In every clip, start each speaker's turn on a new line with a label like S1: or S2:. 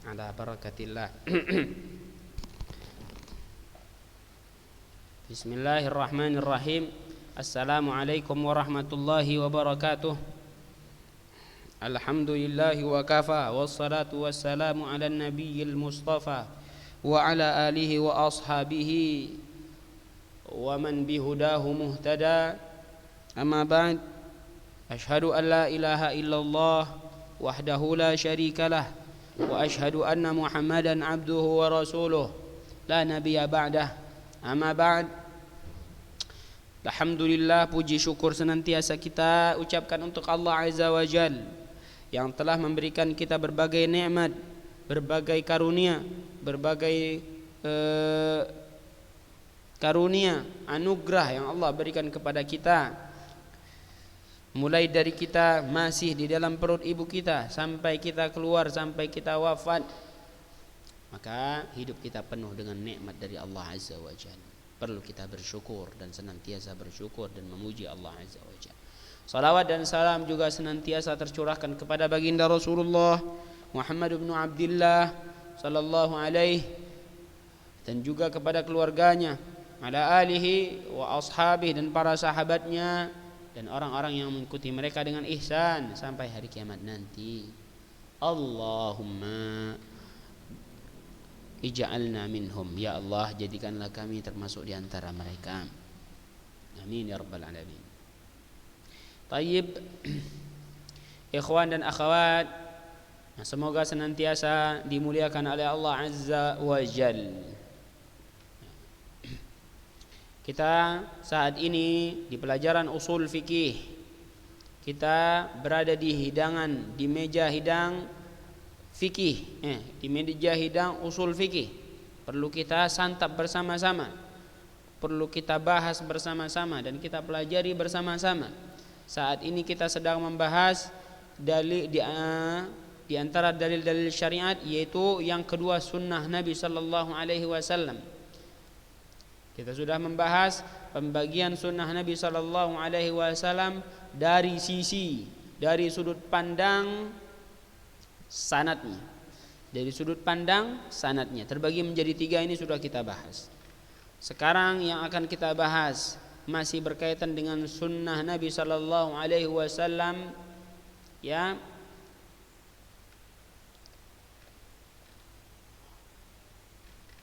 S1: على بركة الله. بسم الله الرحمن الرحيم. السلام عليكم ورحمة الله وبركاته. الحمد لله وكفى والصلاة والسلام على النبي المصطفى وعلى آله وأصحابه ومن بهداه مهتدى. أما بعد، أشهد أن لا إله إلا الله وحده لا شريك له وأشهد أن محمدا عبده ورسوله لا نبي بعده. Amma ba'd. Alhamdulillah, puji syukur senantiasa kita ucapkan untuk Allah Azza wa Jal yang telah memberikan kita berbagai nikmat, berbagai karunia, berbagai karunia, anugerah yang Allah berikan kepada kita. Mulai dari kita masih di dalam perut ibu kita sampai kita keluar, sampai kita wafat, maka hidup kita penuh dengan nikmat dari Allah Azza wa Jalla. Perlu kita bersyukur dan senantiasa bersyukur dan memuji Allah Azza wa Jalla. Salawat dan salam juga senantiasa tercurahkan kepada baginda Rasulullah Muhammad bin Abdullah sallallahu alaihi, dan juga kepada keluarganya, ala alihi wa ashabihi, dan para sahabatnya dan orang-orang yang mengikuti mereka dengan ihsan sampai hari kiamat nanti. Allahumma ij'alna minhum, ya Allah, jadikanlah kami termasuk di antara mereka. Amin ya rabbal alamin. Tayyib, ikhwan dan akhwat, semoga senantiasa dimuliakan oleh Allah Azza wa Jal. Kita saat ini di pelajaran usul fikih, kita berada di hidangan, di meja hidang fikih, di meja hidang usul fikih. Perlu kita santap bersama-sama, perlu kita bahas bersama-sama, dan kita pelajari bersama-sama. Saat ini kita sedang membahas dalil di antara dalil-dalil syariat, yaitu yang kedua, sunnah Nabi sallallahu alaihi wasallam. Kita sudah membahas pembagian sunnah Nabi sallallahu alaihi wasallam dari sudut pandang sanadnya. Dari sudut pandang sanadnya terbagi menjadi 3, ini sudah kita bahas. Sekarang yang akan kita bahas masih berkaitan dengan sunnah Nabi sallallahu alaihi wasallam, ya.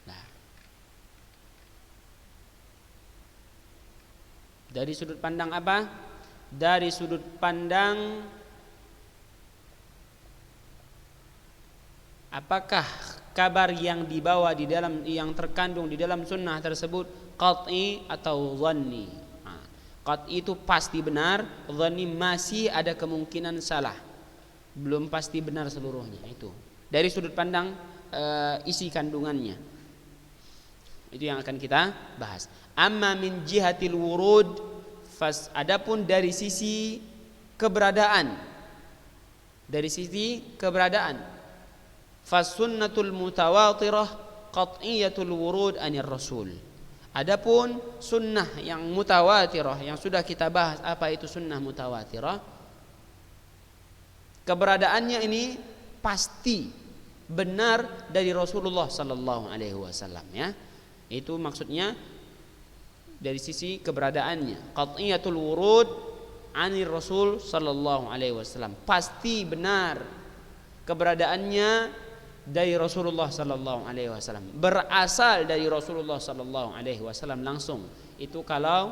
S1: Nah, dari sudut pandang apa? Dari sudut pandang apakah kabar yang dibawa di dalam, yang terkandung di dalam sunnah tersebut qat'i atau dhanni. Qat'i itu pasti benar, dhanni masih ada kemungkinan salah, belum pasti benar seluruhnya. Itu dari sudut pandang isi kandungannya. Itu yang akan kita bahas. Amma min jihatil wurud, adapun dari sisi keberadaan, dari sisi keberadaan, fasunnatul mutawatirah qat'iyatul wurud anir rasul. Adapun sunnah yang mutawatirah yang sudah kita bahas, apa itu sunnah mutawatirah? Keberadaannya ini pasti benar dari Rasulullah sallallahu alaihi wasallam, ya. Itu maksudnya dari sisi keberadaannya, qat'iyatul wurud anir rasul sallallahu alaihi wasallam, pasti benar keberadaannya dari Rasulullah sallallahu alaihi wasallam, berasal dari Rasulullah sallallahu alaihi wasallam langsung. Itu kalau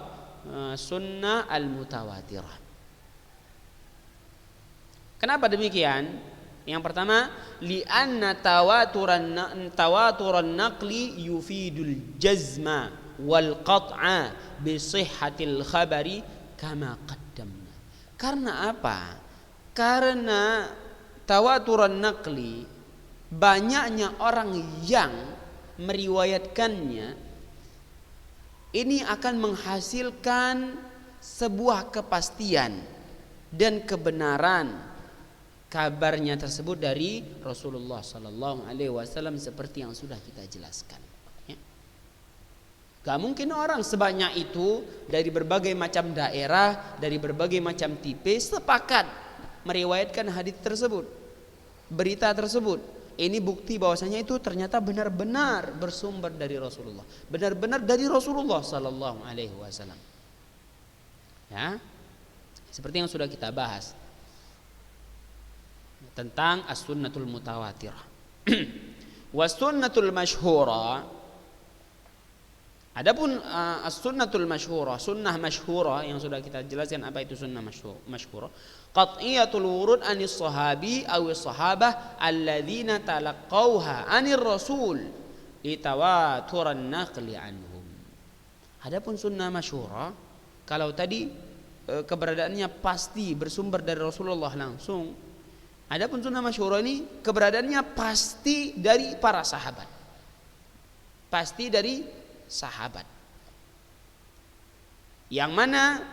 S1: sunnah al-mutawatirah. Kenapa demikian? Yang pertama, li'anna tawaturan naqli yufidul jazma wal qat'a bi sihhatil khabari kama qaddamna. Karena apa? Karena tawaturan naqli, banyaknya orang yang meriwayatkannya, ini akan menghasilkan sebuah kepastian dan kebenaran kabarnya tersebut dari Rasulullah sallallahu alaihi wasallam, seperti yang sudah kita jelaskan, ya. Gak mungkin orang sebanyak itu dari berbagai macam daerah, dari berbagai macam tipe sepakat meriwayatkan hadits tersebut, berita tersebut. Ini bukti bahwasanya itu ternyata benar-benar bersumber dari Rasulullah, benar-benar dari Rasulullah sallallahu alaihi wasallam. Ya. Seperti yang sudah kita bahas tentang as-sunnatul mutawatirah. Was-sunnatul masyhurah. Adapun as-sunnatul masyhurah, sunnah masyhurah yang sudah kita jelaskan apa itu sunnah masyhurah. Qat'iyatul wurud anis sahabi awis sahabah alladzina talaqqauha anir rasul litawaturan naqli anhum. Adapun sunnah masyhurah, kalau tadi keberadaannya pasti bersumber dari Rasulullah langsung. Adapun sunnah masyhurah ini keberadaannya pasti dari para sahabat. Pasti dari sahabat. Yang mana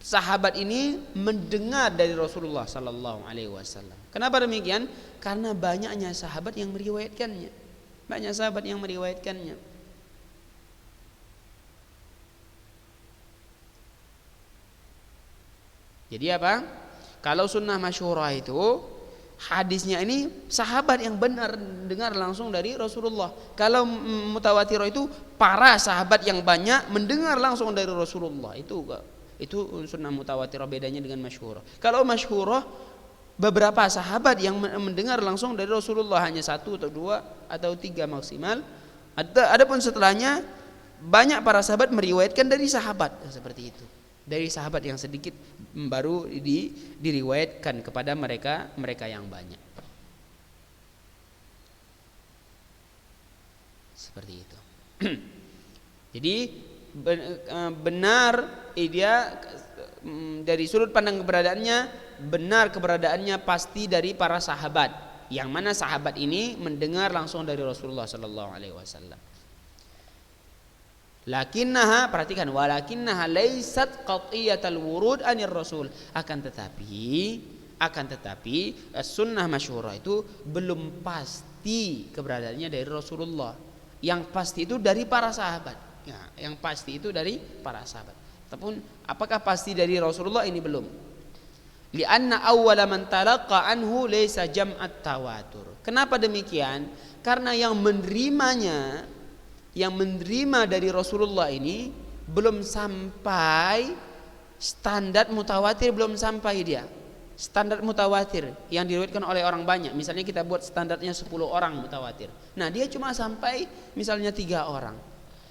S1: sahabat ini mendengar dari Rasulullah sallallahu alaihi wasallam. Kenapa demikian? Karena banyaknya sahabat yang meriwayatkannya. Banyak sahabat yang meriwayatkannya. Jadi apa? Kalau sunnah masyhurah itu hadisnya ini sahabat yang benar dengar langsung dari Rasulullah. Kalau mutawatirah itu para sahabat yang banyak mendengar langsung dari Rasulullah. Itu sunnah mutawatirah, bedanya dengan masyhurah. Kalau masyhurah beberapa sahabat yang mendengar langsung dari Rasulullah, hanya 1 atau 2 atau 3 maksimal. Adapun setelahnya banyak para sahabat meriwayatkan dari sahabat, seperti itu. Dari sahabat yang sedikit baru diriwayatkan kepada mereka yang banyak. Seperti itu. Jadi benar dia dari sudut pandang keberadaannya, benar keberadaannya pasti dari para sahabat. Yang mana sahabat ini mendengar langsung dari Rasulullah sallallahu alaihi wasallam. Lakinnaha, perhatikan, walakinnaha laysat qat'iyatal wurud anir rasul. Akan tetapi sunnah masyhurah itu belum pasti keberadaannya dari Rasulullah. Yang pasti itu dari para sahabat. Ya, yang pasti itu dari para sahabat. Tapi apakah pasti dari Rasulullah, ini belum. Li'anna awwala man talaqqa anhu laysa jam'at tawatur. Kenapa demikian? Karena yang menerima dari Rasulullah ini belum sampai standar mutawatir, belum sampai dia. Standar mutawatir yang diriwayatkan oleh orang banyak. Misalnya kita buat standarnya 10 orang mutawatir. Nah, dia cuma sampai misalnya 3 orang.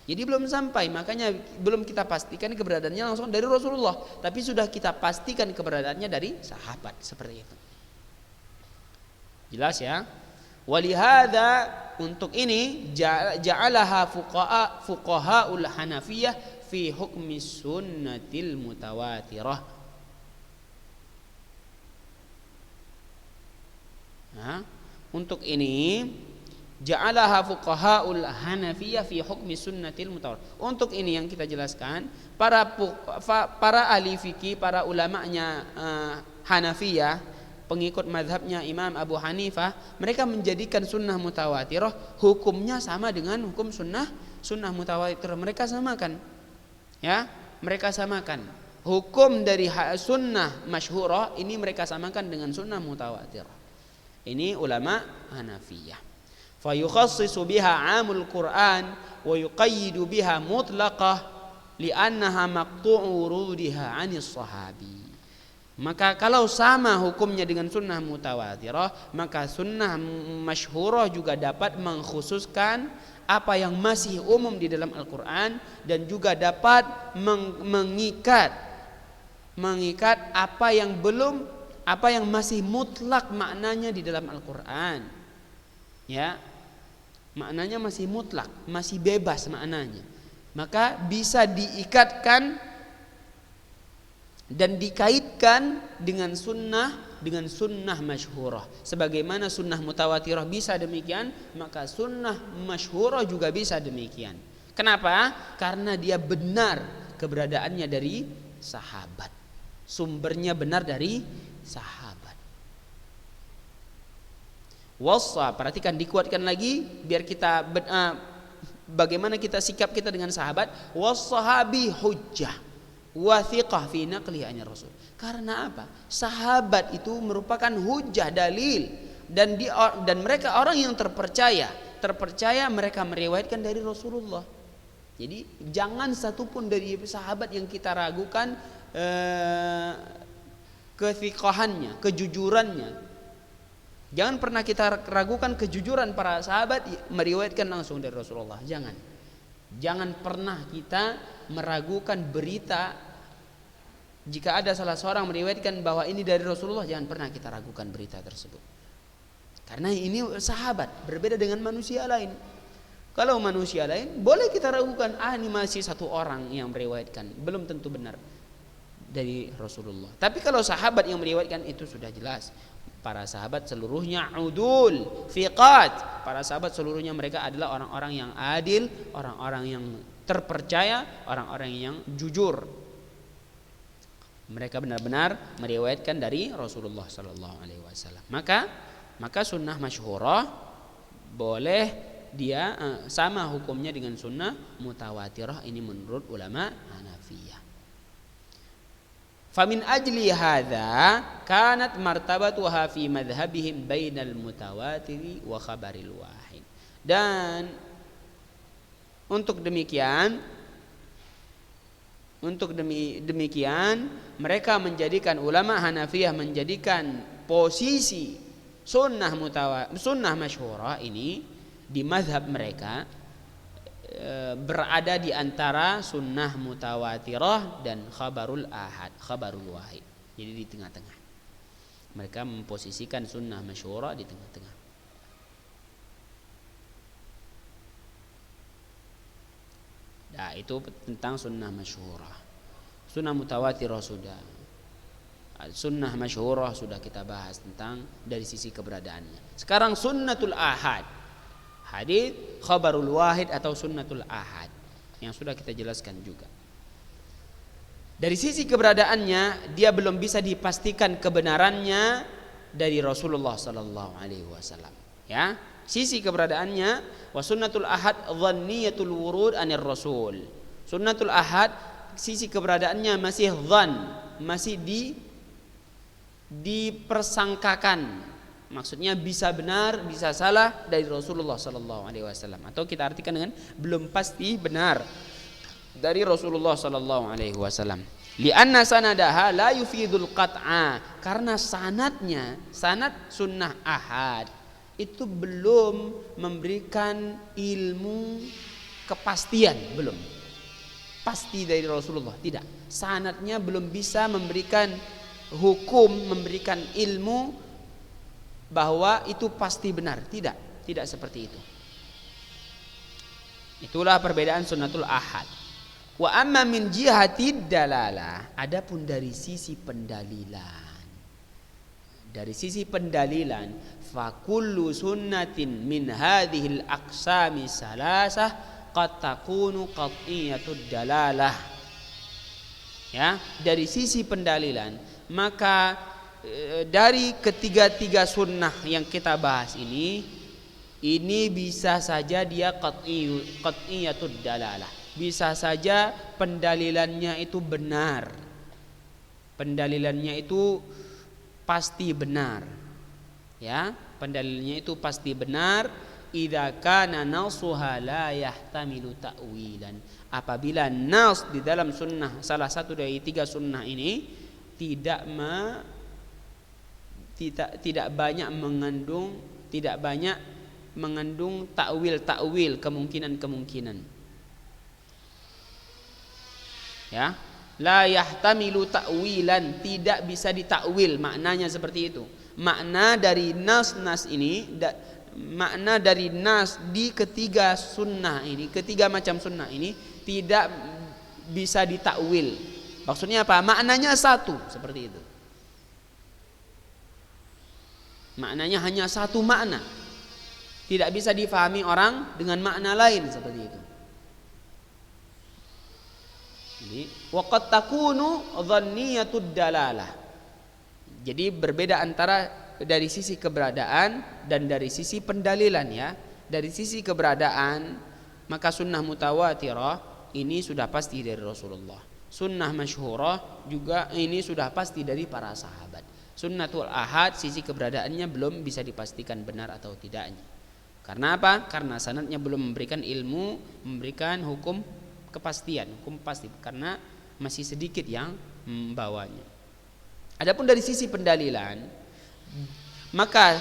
S1: Jadi belum sampai, makanya belum kita pastikan keberadaannya langsung dari Rasulullah, tapi sudah kita pastikan keberadaannya dari sahabat, seperti itu. Jelas ya? Walihada, untuk ini ja'alaha fuqahaul Hanafiyah fi hukmi sunnatil mutawatirah. Nah, untuk ini ja'alaha fuqahaul Hanafiyah fi hukmi sunnatil mutawatirah. Untuk ini yang kita jelaskan, para ahli fikih, para ulamanya Hanafiyah, pengikut mazhabnya Imam Abu Hanifah, mereka menjadikan sunnah mutawatirah hukumnya sama dengan hukum sunnah mutawatirah. Mereka samakan, ya, mereka samakan hukum dari sunnah masyhurah ini, mereka samakan dengan sunnah mutawatirah. Ini ulama Hanafiyah. Fa yukhassisu biha 'amul Qur'an wa yuqayyidu biha mutlaqah li'annaha maqtu'u wurudiha 'anis sahabi. Maka kalau sama hukumnya dengan sunnah mutawatirah, maka sunnah masyhurah juga dapat mengkhususkan apa yang masih umum di dalam Al-Quran, dan juga dapat mengikat apa yang masih mutlak maknanya di dalam Al-Quran. Ya, maknanya masih mutlak, masih bebas maknanya. Maka bisa diikatkan dan dikaitkan dengan sunnah masyhurah. Sebagaimana sunnah mutawatirah bisa demikian, maka sunnah masyhurah juga bisa demikian. Kenapa? Karena dia benar keberadaannya dari sahabat, sumbernya benar dari sahabat. Wassa, perhatikan, dikuatkan lagi biar kita bagaimana kita sikap kita dengan sahabat. Wassahabi hujjah wathiqah fi naqli anir rasul. Karena apa? Sahabat itu merupakan hujjah, dalil dan mereka orang yang terpercaya mereka meriwayatkan dari Rasulullah. Jadi jangan satupun dari sahabat yang kita ragukan kefiqahannya, kejujurannya. Jangan pernah kita ragukan kejujuran para sahabat meriwayatkan langsung dari Rasulullah. Jangan pernah kita meragukan berita. Jika ada salah seorang meriwayatkan bahwa ini dari Rasulullah, jangan pernah kita ragukan berita tersebut. Karena ini sahabat, berbeda dengan manusia lain. Kalau manusia lain boleh kita ragukan, ini masih satu orang yang meriwayatkan, belum tentu benar dari Rasulullah. Tapi kalau sahabat yang meriwayatkan itu sudah jelas. Para sahabat seluruhnya udul, thiqat. Para sahabat seluruhnya mereka adalah orang-orang yang adil, orang-orang yang terpercaya, orang-orang yang jujur. Mereka benar-benar meriwayatkan dari Rasulullah sallallahu alaihi wasallam. Maka sunnah masyhurah boleh dia sama hukumnya dengan sunnah mutawatirah, ini menurut ulama Hanafiyah. Famin ajli hadza kanat martabatuha fi madhhabihim bainal mutawatiri wa khabaril wahid. Dan untuk demikian mereka menjadikan, ulama Hanafiyah menjadikan posisi sunnah masyhurah ini di mazhab mereka berada di antara sunnah mutawatirah dan khabarul ahad, khabarul wahid. Jadi di tengah-tengah. Mereka memposisikan sunnah masyhurah di tengah-tengah. Nah, itu tentang sunnah masyhurah. Sunnah mutawatirah sudah. Sunnah masyhurah sudah kita bahas tentang dari sisi keberadaannya. Sekarang sunnatul ahad. Hadis khabarul wahid atau sunnatul ahad yang sudah kita jelaskan juga. Dari sisi keberadaannya dia belum bisa dipastikan kebenarannya dari Rasulullah sallallahu alaihi wasallam. Ya, sisi keberadaannya wa sunnatul ahad dhanniyatul wurud anir rasul. Sunnatul ahad sisi keberadaannya masih dhan, masih dipersangkakan. Maksudnya bisa benar, bisa salah dari Rasulullah sallallahu alaihi wasallam, atau kita artikan dengan belum pasti benar dari Rasulullah sallallahu alaihi wasallam. Li'anna sanadaha la yufidul qat'a, karena sanad sunnah ahad itu belum memberikan ilmu kepastian, belum pasti dari Rasulullah, tidak. Sanadnya belum bisa memberikan hukum, memberikan ilmu bahwa itu pasti benar, tidak seperti itu. Itulah perbedaan sunnatul ahad. Wa amma min jihatid dalalah, adapun dari sisi pendalilan, fa kullu sunnatin min hadhil aqsami salasah qad takunu qat'iyatud dalalah. Ya, dari sisi pendalilan, maka dari ketiga-tiga sunnah yang kita bahas ini bisa saja dia qat'iyatud dalalah, bisa saja pendalilannya itu benar, pendalilannya itu pasti benar, ya, pendalilannya itu pasti benar. Idza kana nasuha la yahtamilu ta'wilan, apabila nas di dalam sunnah, salah satu dari tiga sunnah ini tidak banyak mengandung takwil, kemungkinan. Ya, la yahtamilu ta'wilan, tidak bisa ditakwil, maknanya seperti itu. Makna dari nas ini, makna dari nas di ketiga macam sunnah ini tidak bisa ditakwil. Maksudnya apa? Maknanya satu, seperti itu. Maknanya hanya satu makna, tidak bisa difahami orang dengan makna lain, seperti itu. Jadi waqad takunu dhanniyatud dalalah. Jadi berbeda antara dari sisi keberadaan dan dari sisi pendalilan, ya. Dari sisi keberadaan, maka sunnah mutawatirah ini sudah pasti dari Rasulullah. Sunnah masyhurah juga ini sudah pasti dari para sahabat. Sunnatul ahad sisi keberadaannya belum bisa dipastikan benar atau tidaknya. Karena apa? Karena sanadnya belum memberikan ilmu, memberikan hukum kepastian, hukum pasti, karena masih sedikit yang membawanya. Adapun dari sisi pendalilan, maka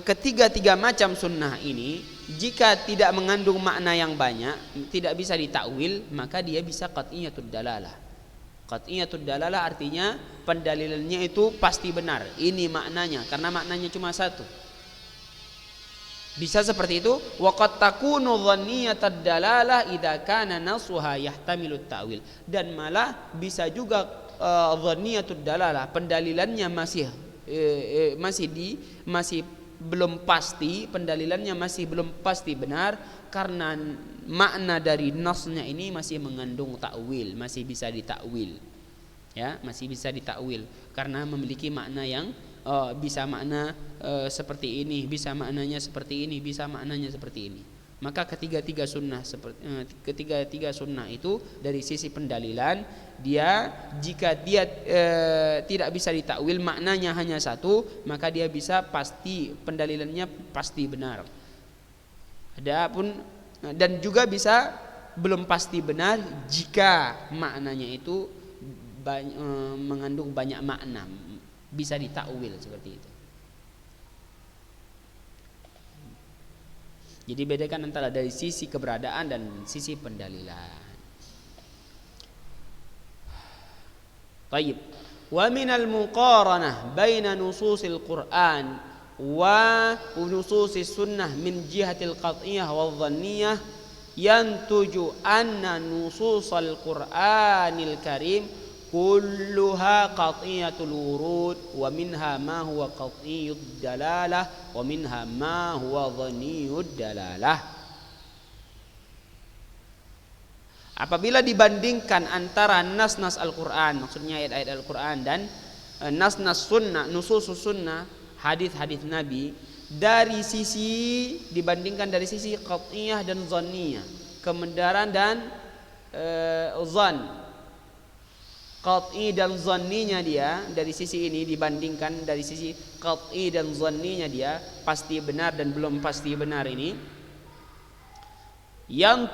S1: ketiga-tiga macam sunnah ini jika tidak mengandung makna yang banyak, tidak bisa ditakwil, maka dia bisa qat'iyatud dalalah. Qat'iyatud dalalah artinya pendalilannya itu pasti benar. Ini maknanya, karena maknanya cuma satu. Bisa seperti itu. Wa qad takunu dhanniyatad dalalah idza kana nasuha yahtamilu ta'wil. Dan malah bisa juga dhanniyatud dalalah, pendalilannya masih belum pasti, pendalilannya masih belum pasti benar karena makna dari nasnya ini masih mengandung takwil, masih bisa ditakwil. Ya, masih bisa ditakwil karena memiliki makna yang bisa makna seperti ini, bisa maknanya seperti ini, bisa maknanya seperti ini. Maka ketiga-tiga sunnah itu dari sisi pendalilan, jika dia tidak bisa ditakwil, maknanya hanya satu, maka dia bisa pasti, pendalilannya pasti benar. Adapun dan juga bisa belum pasti benar jika maknanya itu mengandung banyak makna, bisa ditakwil seperti itu. Jadi bedakan antara dari sisi keberadaan dan sisi pendalilan. Baik. Wa minal muqaranah baina nususil Qur'an wa nususis sunnah min jihatil qat'iyah wal dhanniyah yantuju anna nususal Qur'anil Karim kulluha qat'iyatul wurud wa minha ma huwa qat'iyud dalalah wa minha ma huwa dhanniyud dalalah. Apabila dibandingkan antara nas-nas Al-Qur'an, maksudnya ayat-ayat Al-Qur'an, dan nas-nas sunnah, nususus sunnah, hadis-hadis Nabi, dari sisi dibandingkan dari sisi qat'iyah dan dhanniyah, kebenaran dan zan, qat'i dan zanninya dia, dari sisi ini dibandingkan dari sisi qat'i dan zanninya dia, pasti benar dan belum pasti benar ini, yang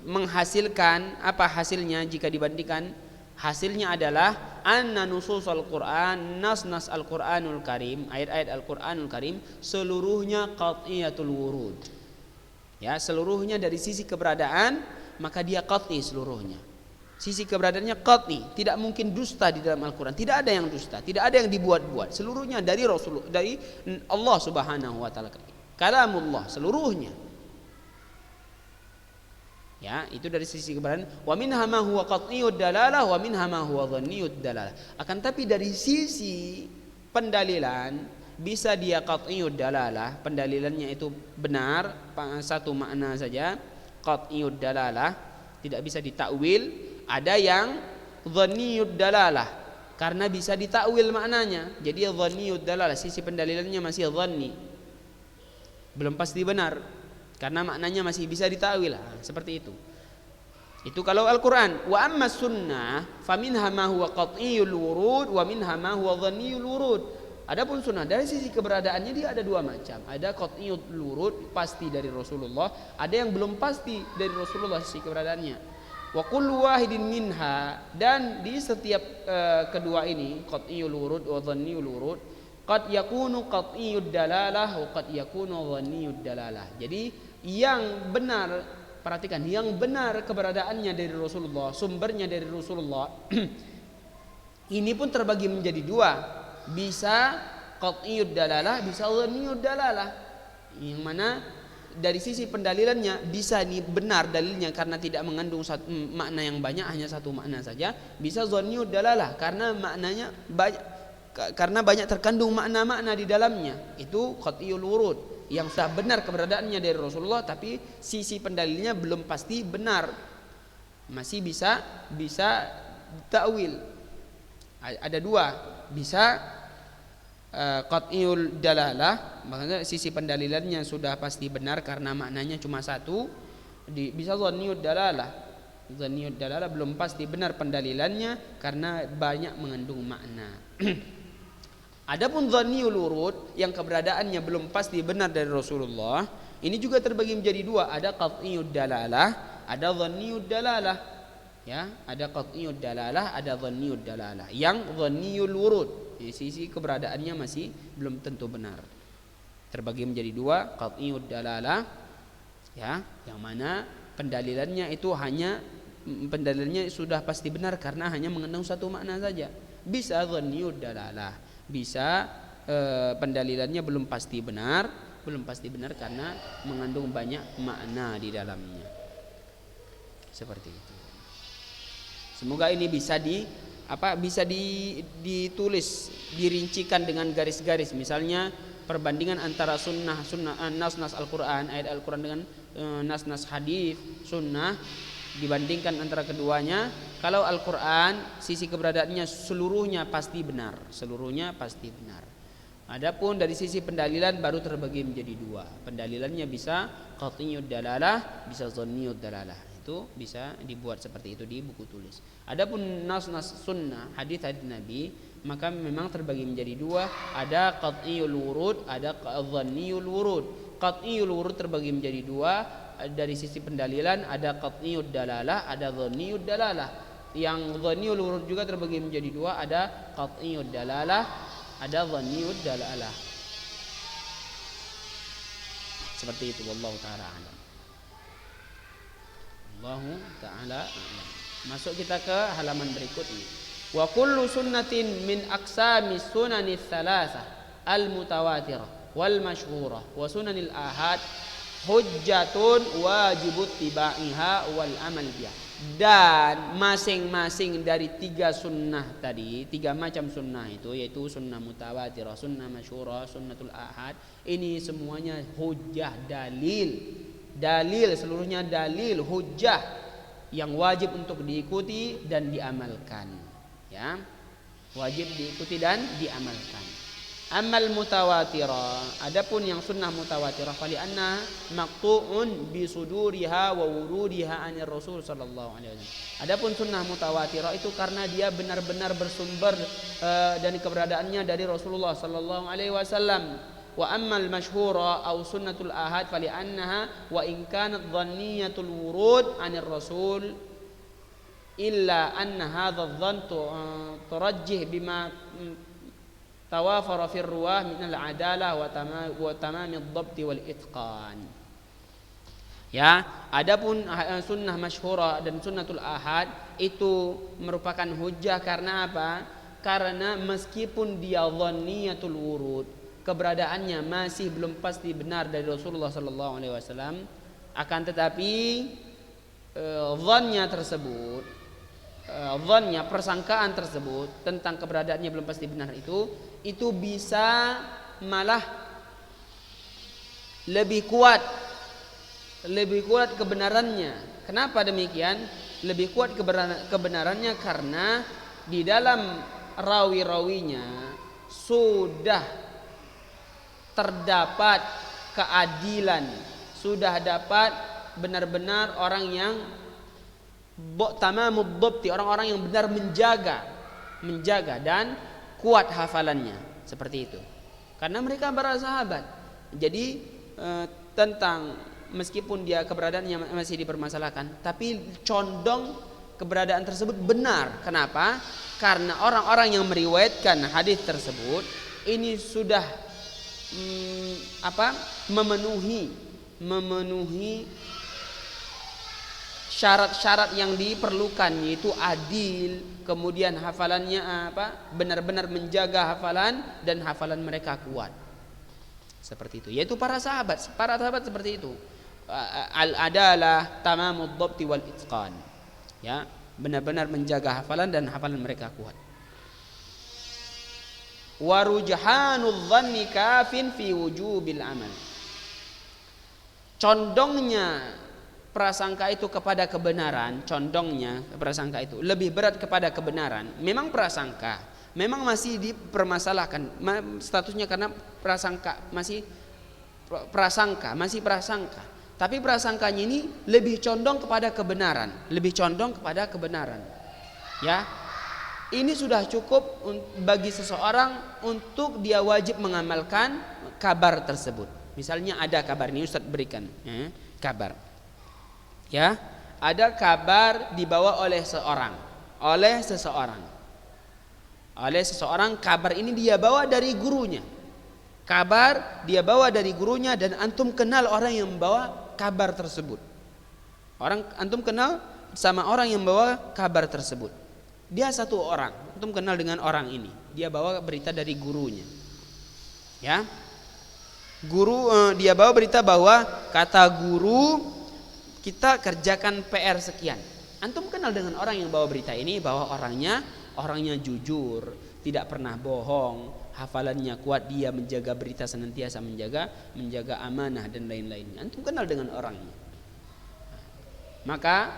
S1: menghasilkan apa hasilnya jika dibandingkan? Hasilnya adalah anna nususul Qur'an, nas-nas Al-Qur'anul Karim, ayat-ayat Al-Qur'anul Karim seluruhnya qat'iyatul wurud. Ya, seluruhnya dari sisi keberadaan maka dia qat'i seluruhnya. Sisi keberadaannya qat'i, tidak mungkin dusta di dalam Al-Qur'an, tidak ada yang dusta, tidak ada yang dibuat-buat. Seluruhnya dari Rasulullah, dari Allah Subhanahu wa taala. Kalamullah seluruhnya. Ya, itu dari sisi keberadaan. Wa minha ma huwa qat'iyud dalalah wa minha ma huwa dhanniyud dalalah. Akan tapi dari sisi pendalilan bisa dia qat'iyud dalalah, pendalilannya itu benar, satu makna saja, qat'iyud dalalah, tidak bisa ditakwil. Ada yang dhanniyud dalalah karena bisa ditakwil maknanya. Jadi dhanniyud dalalah, sisi pendalilannya masih dhanni, belum pasti benar karena maknanya masih bisa ditakwil. Seperti itu. Itu kalau Al-Qur'an. Wa amma sunnah faminha ma huwa qat'iyul wurud wa minha ma huwa dhanniyul wurud. Adapun sunnah dari sisi keberadaannya dia ada dua macam. Ada qat'iyul wurud, pasti dari Rasulullah, ada yang belum pasti dari Rasulullah sisi keberadaannya. Wa kullu wahidin minha, dan di setiap kedua ini, qat'iyul wurud wa dhanniyul wurud, qad yakunu qat'iyud dalalah wa qad yakunu dhanniyud dalalah. Jadi yang benar, perhatikan, yang benar keberadaannya dari Rasulullah, sumbernya dari Rasulullah ini pun terbagi menjadi dua, bisa qat'iyud dalalah, bisa dhanniyud dalalah. Yang mana dari sisi pendalilannya bisa ini benar dalilnya karena tidak mengandung makna yang banyak, hanya satu makna saja. Bisa dhanniyud dalalah karena maknanya banyak, karena banyak terkandung makna-makna di dalamnya. Itu qat'iyul wurud, yang sudah benar keberadaannya dari Rasulullah tapi sisi pendalilnya belum pasti benar, masih bisa takwil. Ada dua, bisa qat'iyul dalalah, maksudnya sisi pendalilannya sudah pasti benar karena maknanya cuma satu. Bisa dhanniyud dalalah, dhanniyud dalalah belum pasti benar pendalilannya karena banyak mengandung makna. Adapun dhanniyul wurud yang keberadaannya belum pasti benar dari Rasulullah, ini juga terbagi menjadi dua, ada qat'iyud dalalah, ada dhanniyud dalalah. Ya, ada qat'iyud dalalah, ada dhanniyud dalalah. Yang dhanniyul wurud, di sisi keberadaannya masih belum tentu benar. Terbagi menjadi dua, qat'iyud dalalah, ya, yang mana pendalilannya itu hanya pendalilannya sudah pasti benar karena hanya mengandung satu makna saja. Bisa dhanniyud dalalah, bisa pendalilannya belum pasti benar karena mengandung banyak makna di dalamnya. Seperti itu. Semoga ini bisa ditulis, dirincikan dengan garis-garis. Misalnya perbandingan antara nas-nas Al-Qur'an, ayat Al-Qur'an dengan nas-nas hadis sunnah, dibandingkan antara keduanya. Kalau Al-Qur'an sisi keberadaannya seluruhnya pasti benar. Adapun dari sisi pendalilan baru terbagi menjadi dua. Pendalilannya bisa qat'iyud dalalah, bisa dhanniyud dalalah. Itu bisa dibuat seperti itu di buku tulis. Adapun nas-nas sunnah, hadis-hadis Nabi, maka memang terbagi menjadi dua, ada qat'iyul wurud, ada dhanniyul wurud. Qat'iyul wurud terbagi menjadi dua, dari sisi pendalilan ada qat'iyud dalalah, ada dhanniyud dalalah. Yang dhanniyul wurud juga terbagi menjadi dua, ada qat'iyud dalalah, ada dhanniyud dalalah. Seperti itu, wallahu taala alam. Allahu taala alam. Masuk kita ke halaman berikutnya. Wa kullu sunnatin min aqsami sunanis tsalatsah al-mutawatirah wal masyhurah wa sunanil ahad hujjatun wajibut tibaiha wal amal biha. Dan masing-masing dari tiga sunnah tadi, tiga macam sunnah itu, yaitu sunnah mutawatirah, sunnah masyhurah, sunnatul ahad, ini semuanya hujjah, dalil, seluruhnya dalil, hujjah yang wajib untuk diikuti dan diamalkan. Ya, wajib diikuti dan diamalkan. Amal mutawatirah, adapun yang sunnah mutawatirah, fali anna maqtu'un bi suduriha wa wurudiha anir Rasul sallallahu alaihi wasallam. Adapun sunnah mutawatirah itu karena dia benar-benar bersumber dan keberadaannya dari Rasulullah sallallahu alaihi wasallam. Wa ammal masyhura aw sunnatul ahad fali annaha wa in kanat dhanniyatul wurud anir Rasul illa anna hadha adh-dhann turajjih bima tawafara fir ruwah min al-adalah wa tamamid dhabt wal itqan. Ya, adapun sunnah masyhurah dan sunnatul ahad itu merupakan hujjah karena apa? Karena meskipun dia dhanniyatul wurud, keberadaannya masih belum pasti benar dari Rasulullah sallallahu alaihi wasallam, akan tetapi dhannya tersebut, dhannya persangkaan tersebut tentang keberadaannya belum pasti benar itu bisa malah lebih kuat kebenarannya. Kenapa demikian? Lebih kuat kebenarannya karena di dalam rawi-rawinya sudah terdapat keadilan, sudah dapat benar-benar orang yang tamamud dhabti, orang-orang yang benar menjaga dan kuat hafalannya, seperti itu. Karena mereka para sahabat. Jadi tentang meskipun dia keberadaannya masih dipermasalahkan, tapi condong keberadaan tersebut benar. Kenapa? Karena orang-orang yang meriwayatkan hadis tersebut ini sudah memenuhi syarat-syarat yang diperlukan, yaitu adil, kemudian hafalannya benar-benar menjaga hafalan dan hafalan mereka kuat. Seperti itu. Yaitu para sahabat seperti itu. Al-adalah tamamud dhabti wal itqan. Ya, benar-benar menjaga hafalan dan hafalan mereka kuat. Wa rujhanudz dhanni kafin fi wujubil amal. Condongnya prasangka itu kepada kebenaran, prasangka itu lebih berat kepada kebenaran. Memang prasangka, memang masih dipermasalahkan statusnya karena masih prasangka. Tapi prasangkanya ini lebih condong kepada kebenaran, Ya. ini sudah cukup bagi seseorang untuk dia wajib mengamalkan kabar tersebut. Misalnya ada kabar, ini Ustaz berikan kabar. Ya, ada kabar dibawa oleh seseorang. Kabar ini dia bawa dari gurunya. Kabar dia bawa dari gurunya dan antum kenal orang yang membawa kabar tersebut. Antum kenal sama orang yang membawa kabar tersebut. Dia satu orang, antum kenal dengan orang ini. Dia bawa berita dari gurunya. Ya. Dia bawa berita bahwa kata guru kita kerjakan PR sekian. Antum kenal dengan orang yang bawa berita ini bahwa orangnya jujur, tidak pernah bohong, hafalannya kuat, dia menjaga berita senantiasa menjaga amanah dan lain-lainnya. Antum kenal dengan orangnya. Maka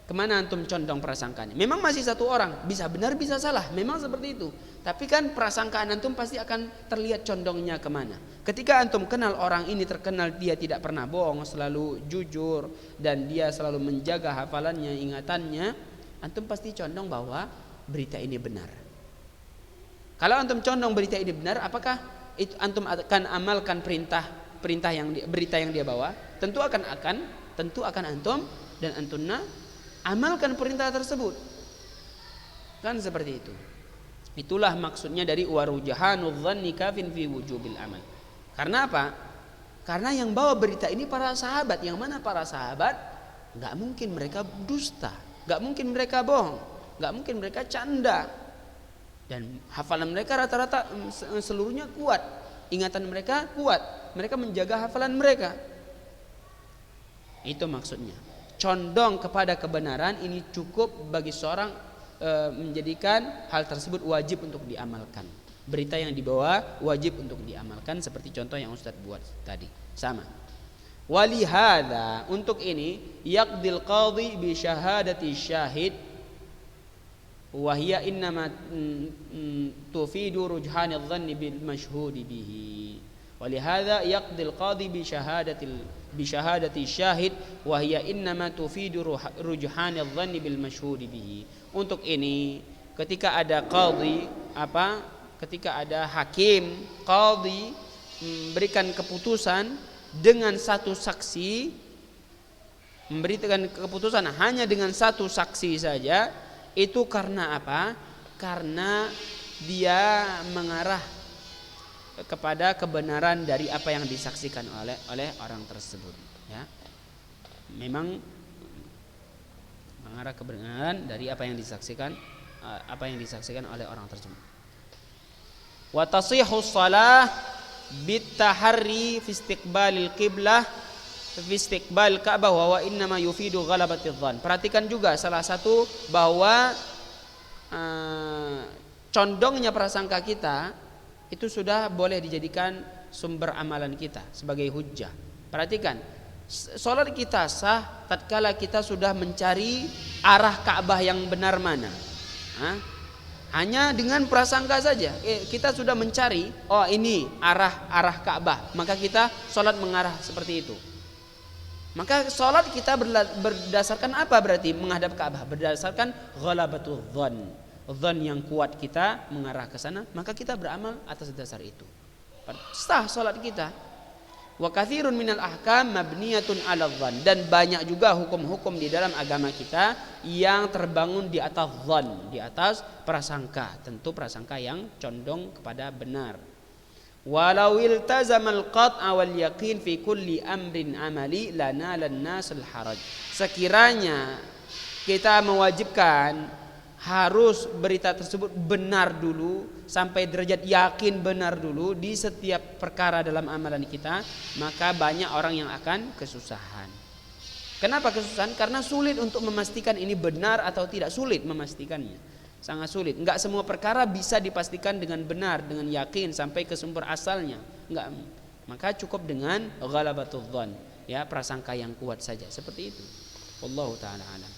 S1: kemana antum condong prasangkanya? Memang masih satu orang, bisa benar bisa salah, memang seperti itu. Tapi kan prasangkaan antum pasti akan terlihat condongnya kemana. Ketika antum kenal orang ini, terkenal dia tidak pernah bohong, selalu jujur, dan dia selalu menjaga hafalannya, ingatannya, antum pasti condong bahwa berita ini benar. Kalau antum condong berita ini benar, apakah itu antum akan amalkan berita yang dia bawa? Tentu akan antum dan antunna amalkan perintah tersebut. Kan seperti itu. Itulah maksudnya dari warujahanudz dzanni kafin fi wujubil amal. Karena apa? Karena yang bawa berita ini para sahabat. Yang mana para sahabat enggak mungkin mereka dusta, enggak mungkin mereka bohong, enggak mungkin mereka canda. Dan hafalan mereka rata-rata seluruhnya kuat. Ingatan mereka kuat. Mereka menjaga hafalan mereka. Itu maksudnya. Condong kepada kebenaran ini cukup bagi seorang menjadikan hal tersebut wajib untuk diamalkan. Berita yang dibawa wajib untuk diamalkan, seperti contoh yang Ustaz buat tadi. Sama. Walihada, untuk ini yaqdil qadhi bi syahadati syahid wa hiya innama tufidu rujhanadz dhanni bil mashhudi bihi. Walihada yaqdil qadhi bi syahadati syahid wa hiya innama tufidu rujhanadz dhanni bil mashhudi bihi. Untuk ini ketika ada qadhi ketika ada hakim qadhi memberikan keputusan dengan satu saksi, memberikan keputusan hanya dengan satu saksi saja, itu karena apa? Karena dia mengarah kepada kebenaran dari apa yang disaksikan oleh orang tersebut, ya. Memang mengarah kebenaran dari apa yang disaksikan oleh orang tersebut. Wa tasihhu shalah bitaharri fi istiqbalil qiblah fi istiqbal Ka'bah wa innama yufidu ghalabatidz dhann. Perhatikan juga salah satu bahwa condongnya prasangka kita itu sudah boleh dijadikan sumber amalan kita sebagai hujjah. Perhatikan, salat kita sah tatkala kita sudah mencari arah Ka'bah yang benar mana. Hanya dengan prasangka saja kita sudah mencari, oh ini arah Ka'bah, maka kita salat mengarah seperti itu. Maka salat kita berdasarkan apa berarti menghadap Ka'bah? Berdasarkan ghalabatul dhann. Dhann yang kuat kita mengarah ke sana, maka kita beramal atas dasar itu. Sah salat kita. Wa katsirun minal ahkam mabniyatun 'ala dhann, dan banyak juga hukum-hukum di dalam agama kita yang terbangun di atas dhann, di atas prasangka, tentu prasangka yang condong kepada benar. Walau iltazamal qat'a wal yaqin fi kulli amrin amali lanalan nasul haraj. Sekiranya kita mewajibkan harus berita tersebut benar dulu, sampai derajat yakin benar dulu di setiap perkara dalam amalan kita, maka banyak orang yang akan kesusahan. Kenapa kesusahan? Karena sulit untuk memastikan ini benar atau tidak, sulit memastikannya, sangat sulit. Enggak semua perkara bisa dipastikan dengan benar, dengan yakin sampai ke sumber asalnya, enggak. Maka cukup dengan ghalabatul dhann, ya, prasangka yang kuat saja, seperti itu. Wallahu taala alam.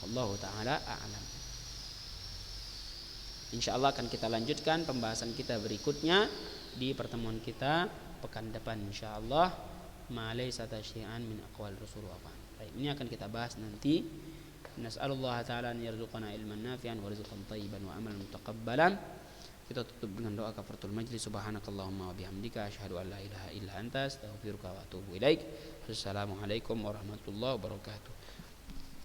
S1: Wallahu taala a'lam. Insyaallah akan kita lanjutkan pembahasan kita berikutnya di pertemuan kita pekan depan insyaallah. Ma laysa tasyi'an min aqwal rasul wa. Baik, ini akan kita bahas nanti Nas'alullah ta'ala an yarzuqana ilman nafi'an wa rizqan thayyiban wa amalan mutaqabbalan. Kita tutup dengan doa kafaratul majlis. Subhanakallahumma wa bihamdika asyhadu an la ilaha illa anta astaghfiruka wa atubu ilaik. Wassalamualaikum warahmatullahi wabarakatuh.